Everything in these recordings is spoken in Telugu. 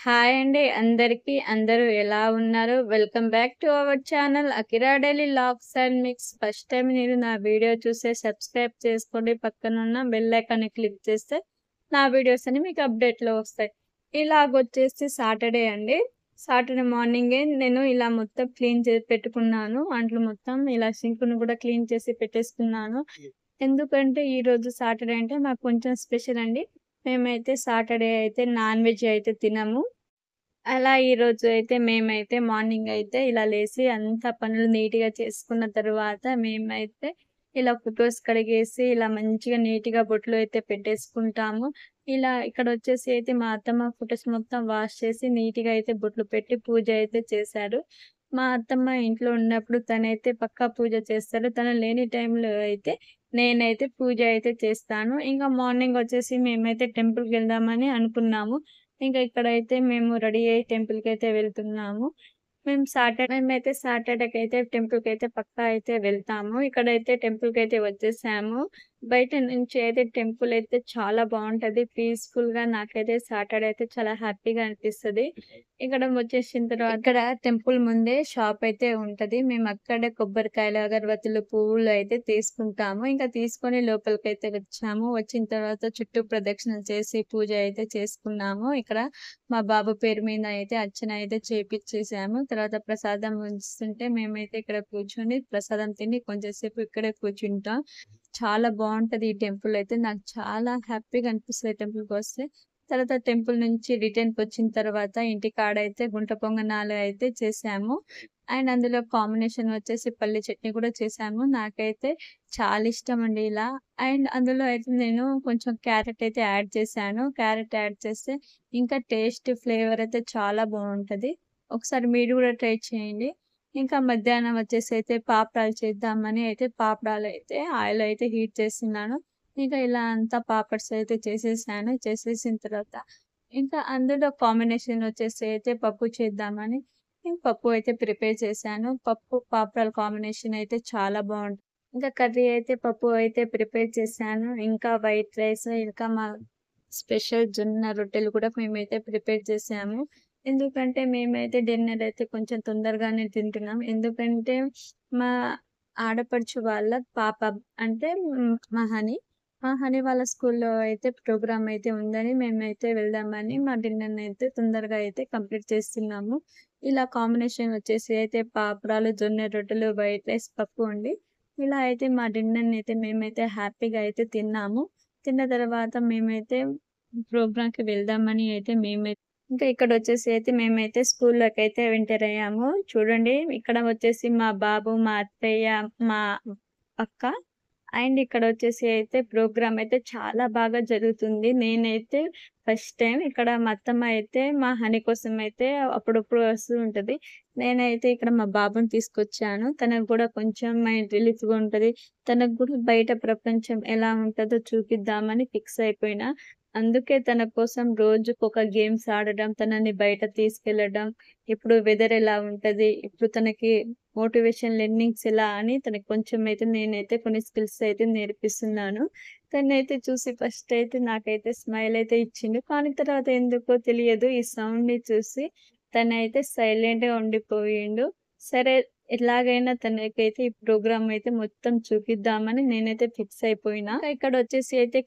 హాయ్ అండి అందరికీ. అందరూ ఎలా ఉన్నారు? Welcome back to our channel Akira daily logs and mix. First time మీరు నా వీడియో చూస్తే సబ్స్క్రైబ్ చేసుకోండి. పక్కనున్న బెల్ ఐకాన్ని క్లిక్ చేస్తే నా వీడియోస్ అన్ని మీకు అప్డేట్‌లో వస్తాయి. ఇలాగొచ్చేసి సాటర్డే అండి. సాటర్డే మార్నింగే నేను ఇలా మొత్తం క్లీన్ చేసి పెట్టుకున్నాను. అంట్లు మొత్తం ఇలా సింక్‌ని కూడా క్లీన్ చేసి పెట్టేసుకున్నాను. ఎందుకంటే ఈరోజు సాటర్డే అంటే మాకు కొంచెం స్పెషల్ అండి. మేమైతే సాటర్డే అయితే నాన్ వెజ్ అయితే తినము. అలా ఈరోజు అయితే మేమైతే మార్నింగ్ అయితే ఇలా లేసి అంతా పనులు నీట్‌గా చేసుకున్న తర్వాత మేమైతే ఇలా ఫోటోస్ కడిగేసి ఇలా మంచిగా నీట్‌గా బొట్లు అయితే పెట్టేసుకుంటాము. ఇలా ఇక్కడొచ్చేసి అయితే మా అత్తమ్మ ఫోటోస్ మొత్తం వాష్ చేసి నీట్‌గా అయితే బొట్లు పెట్టి పూజ అయితే చేశారు. మా అత్తమ్మ ఇంట్లో ఉన్నప్పుడు తనైతే పక్కా పూజ చేస్తారు. తను లేని టైంలో అయితే నేనైతే పూజ అయితే చేస్తాను. ఇంకా మార్నింగ్ వచ్చేసి మేమైతే టెంపుల్‌కెళ్దామని అనుకున్నాము. ఇంకా ఇక్కడైతే మేము రెడీ అయ్యి టెంపుల్‌కైతే వెళ్తున్నాము. మేమైతే సాటర్‌డేకైతే టెంపుల్‌కైతే పక్కా అయితే వెళ్తాము. ఇక్కడైతే టెంపుల్‌కైతే వచ్చేసాము. బయట నుంచి అయితే టెంపుల్ అయితే చాలా బావుంటది. పీస్‌ఫుల్‌గా నాకైతే సాటర్‌డే అయితే చాలా హ్యాపీగా అనిపిస్తది. ఇక్కడ వచ్చేసిన తర్వాత ఇక్కడ టెంపుల్ ముందే షాప్ అయితే ఉంటది. మేము అక్కడే కొబ్బరికాయలు, అగరబత్తులు, పువ్వులు అయితే తీసుకుంటాము. ఇంకా తీసుకొని లోపలికైతే వచ్చాము. వచ్చిన తర్వాత చుట్టూ ప్రదక్షిణలు చేసి పూజ అయితే చేసుకున్నాము. ఇక్కడ మా బాబు పేరు మీద అయితే అర్చన అయితే చేపిచ్చేసాము. తర్వాత ప్రసాదం ఇస్తుంటే మేమైతే ఇక్కడ కూర్చొని ప్రసాదం తిని కొంచెం సేపు ఇక్కడే కూర్చుంటాం. చాలా బావుంటది ఈ టెంపుల్ అయితే. నాకు చాలా హ్యాపీగా అనిపిస్తది టెంపుల్‌కొస్తే. తర్వాత టెంపుల్ నుంచి రిటర్న్‌కొచ్చిన తర్వాత ఇంటికాడైతే గుంట పొంగనాలు అయితే చేసాము. అండ్ అందులో కాంబినేషన్ వచ్చేసి పల్లి చట్నీ కూడా చేసాము. నాకైతే చాలా ఇష్టమండి ఇలా. అండ్ అందులో అయితే నేను కొంచెం క్యారట్ అయితే యాడ్ చేశాను. క్యారట్ యాడ్ చేస్తే ఇంకా టేస్ట్, ఫ్లేవర్ అయితే చాలా బావుంటది. ఒకసారి మీరు గూడా ట్రై చేయండి. ఇంకా మధ్యాహ్నం వచ్చేసైతే పాపడాలు చేద్దామని అయితే పాపడాలైతే ఆయిల్ అయితే హీట్ చేస్తున్నాను. ఇంకా ఇలా అంతా పాపడ్స్ అయితే చేసేసాను. చేసేసిన తర్వాత ఇంకా అందులో కాంబినేషన్ వచ్చేసి అయితే పప్పు చేద్దామని నేను పప్పు అయితే ప్రిపేర్ చేశాను. పప్పు, పాపడాల కాంబినేషన్ అయితే చాలా బావుంటది. ఇంకా కర్రీ అయితే పప్పు అయితే ప్రిపేర్ చేశాను. ఇంకా వైట్ రైస్, ఇంకా మా స్పెషల్ జొన్న రొట్టెలు కూడా మేమైతే ప్రిపేర్ చేసాము. ఎందుకంటే మేమైతే డిన్నర్ అయితే కొంచెం తొందరగానే తింటున్నాం. ఎందుకంటే మా ఆడపడుచు వాళ్ళ పాప అంటే మా హనీ వాళ్ళ స్కూల్‌లో అయితే ప్రోగ్రామ్ అయితే ఉందని మేమైతే వెళ్దామని మా డిన్నర్‌నైతే తొందరగా అయితే కంప్లీట్ చేస్తున్నాము. ఇలా కాంబినేషన్ వచ్చేసి అయితే పాపడాలు, జొన్న రొట్టెలు, వైట్ రైస్, పప్పు అండి. ఇలా అయితే మా డిన్నర్‌ని అయితే మేమైతే హ్యాపీగా అయితే తిన్నాము. తిన్న తర్వాత మేమైతే ప్రోగ్రామ్‌కి వెళ్దామని అయితే ఇంకా ఇక్కడొచ్చేసి అయితే మేమైతే స్కూల్లోకైతే ఎంటర్ అయ్యాము. చూడండి ఇక్కడ వచ్చేసి మా బాబు, మా అత్తయ్య, మా అక్క అండ్ ఇక్కడొచ్చేసి అయితే ప్రోగ్రామ్ అయితే చాలా బాగా జరుగుతుంది. నేనైతే ఫస్ట్ టైమ్ ఇక్కడ మా అత్తమ్మ అయితే మా హనీ కోసం అయితే అప్పుడప్పుడు వస్తూ ఉంటది. నేనైతే ఇక్కడ మా బాబుని తీసుకొచ్చాను. తనకు గూడా కొంచెం మైండ్ రిలీఫ్‌గా ఉంటది. తనకు గూడా బయట ప్రపంచం ఎలా ఉంటదో చూపిద్దామని ఫిక్స్ అయిపోయినా. అందుకే తన కోసం రోజుకొక గేమ్స్ ఆడడం, తనని బయట తీసుకెళ్లడం, ఇప్పుడు వెదర్ ఎలా ఉంటది, ఇప్పుడు తనకి మోటివేషన్ లెర్నింగ్స్ ఎలా అని తనకి కొంచెం అయితే నేనైతే కొన్ని స్కిల్స్ అయితే నేర్పిస్తున్నాను. తనైతే చూసి ఫస్ట్ అయితే నాకైతే స్మైల్ అయితే ఇచ్చిండు. కానీ తర్వాత ఎందుకో తెలియదు ఈ సౌండ్‌ని చూసి తనైతే సైలెంట్‌గా ఉండిపోయిండు. సరే ఎలాగైనా తనకైతే ఈ ప్రోగ్రామ్ అయితే మొత్తం చూపిద్దామని నేనైతే ఫిక్స్ అయిపోయినా. ఇక్కడొచ్చేసి అయితే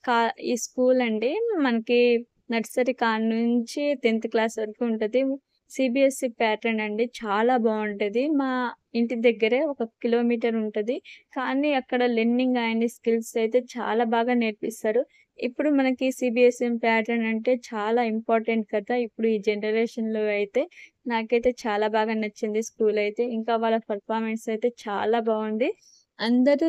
ఈ స్కూల్ అండి మనకి నర్సరీ కాడ్నుంచి 10థ్ క్లాస్ వరకు ఉంటది. సీబీఎస్‌ఈ ప్యాటర్న్ అండి. చాలా బావుంటది. మా ఇంటి దగ్గరే ఒక కిలోమీటర్ ఉంటది. కానీ అక్కడ లెర్నింగ్ అండ్ స్కిల్స్ అయితే చాలా బాగా నేర్పిస్తారు. ఇప్పుడు మనకి సీబీఎస్‌ఈ ప్యాటర్న్ అంటే చాలా ఇంపార్టెంట్ కదా! ఇప్పుడు ఈ జనరేషన్‌లో అయితే. నాకైతే చాలా బాగా నచ్చింది స్కూలయితే. ఇంకా వాళ్ళ పెర్ఫార్మన్స్ అయితే చాలా బావుంది. అందరూ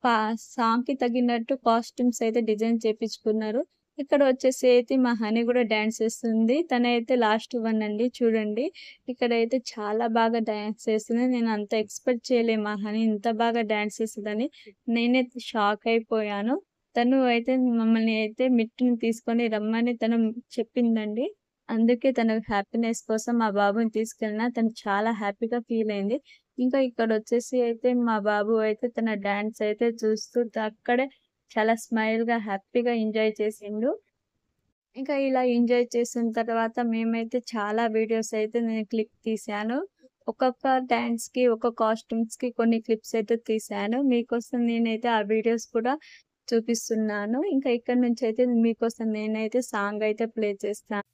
పా సాంగ్‌కి తగినట్టు కాస్ట్యూమ్స్ అయితే డిజైన్ చేపించుకున్నారు. ఇక్కడ వచ్చేసి అయితే మా హనీ గూడా డాన్స్ చేస్తుంది. తనైతే లాస్ట్ వన్ అండి చూడండి. ఇక్కడైతే చాలా బాగా డాన్స్ చేస్తుంది. నేను అంత ఎక్స్‌పెక్ట్ చేయలే మా హనీ ఇంత బాగా డాన్స్ చేస్తదని. నేనైతే షాక్ అయిపోయాను. తను అయితే మమ్మల్ని అయితే మిట్టుని తీసుకొని రమ్మని తను చెప్పిందండి. అందుకే తన హ్యాపీనెస్ కోసం మా బాబుని తీసుకెళ్ళినా తను చాలా హ్యాపీగా ఫీల్ అయింది. ఇంకా ఇక్కడొచ్చేసి అయితే మా బాబు అయితే తన డాన్స్ అయితే చూస్తూ అక్కడే చాలా స్మైల్‌గా హ్యాపీగా ఎంజాయ్ చేసిండు. ఇంకా ఇలా ఎంజాయ్ చేసిన తర్వాత మేమైతే చాలా వీడియోస్ అయితే నేను క్లిప్ తీశాను. ఒక్కొక్క డాన్స్‌కి, కాస్ట్యూమ్స్‌కి కొన్ని క్లిప్స్ అయితే తీశాను. మీకోసం నేనైతే ఆ వీడియోస్ కూడా చూపిస్తున్నాను. ఇంకా ఇక్కడి నుంచయితే మీకోసం నేనైతే సాంగ్ అయితే ప్లే చేస్తాను.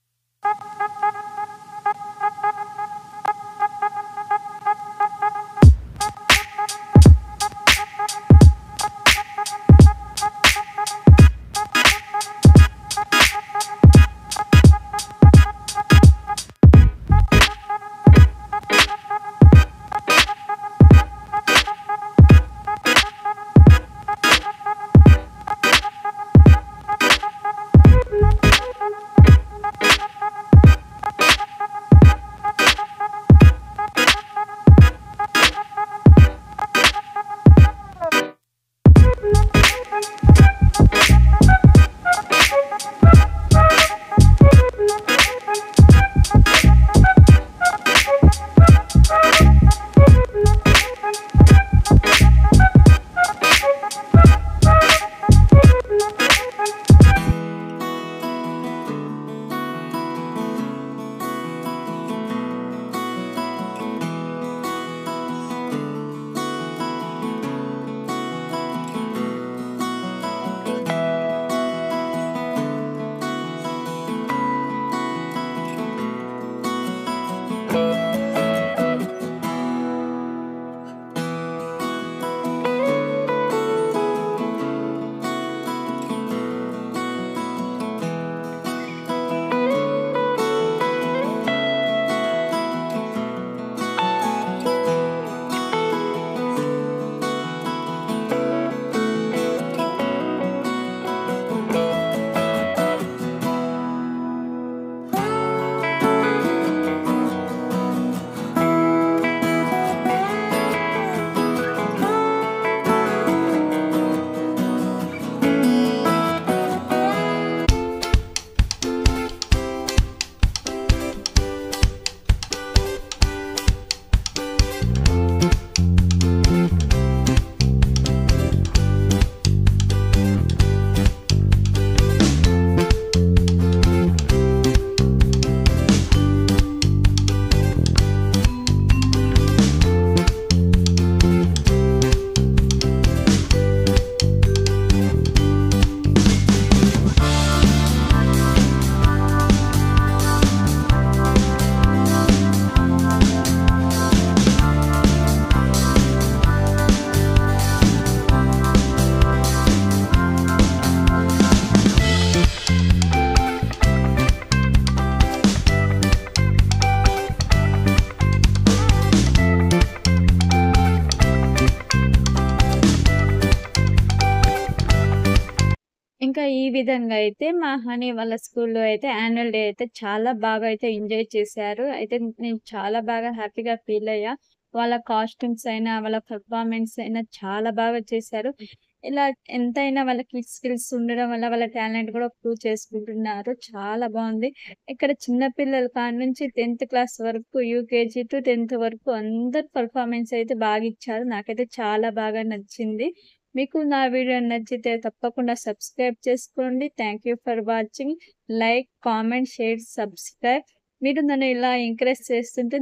ఇంకా ఈ విధంగా అయితే మా హనీ వాళ్ళ స్కూల్‌లో అయితే యాన్యువల్ డే అయితే చాలా బాగా అయితే ఎంజాయ్ చేశారు. అయితే నేను చాలా బాగా హ్యాపీగా ఫీల్ అయ్యా. వాళ్ళ కాస్ట్యూమ్స్ అయినా, వాళ్ళ పెర్ఫార్మన్స్ అయినా చాలా బాగా చేశారు. ఇలా ఎంతైనా వాళ్ళకి స్కిల్స్ ఉండడం వల్ల వాళ్ళ టాలెంట్ కూడా ప్రూవ్ చేసుకుంటున్నారు. చాలా బావుంది. ఇక్కడ చిన్న పిల్లల కాడ్నుంచి 10థ్ క్లాస్ వరకు, యూకేజీ టు 10థ్ వరకు అందరు పెర్ఫార్మన్స్ అయితే బాగా ఇచ్చారు. నాకైతే చాలా బాగా నచ్చింది. మీకు నా వీడియో నచ్చితే తప్పకుండా సబ్స్క్రైబ్ చేసుకోండి. Thank you for watching. Like, comment, share, subscribe. మీరు నన్ను ఇలా ఎంకరేజ్ చేస్తుంటే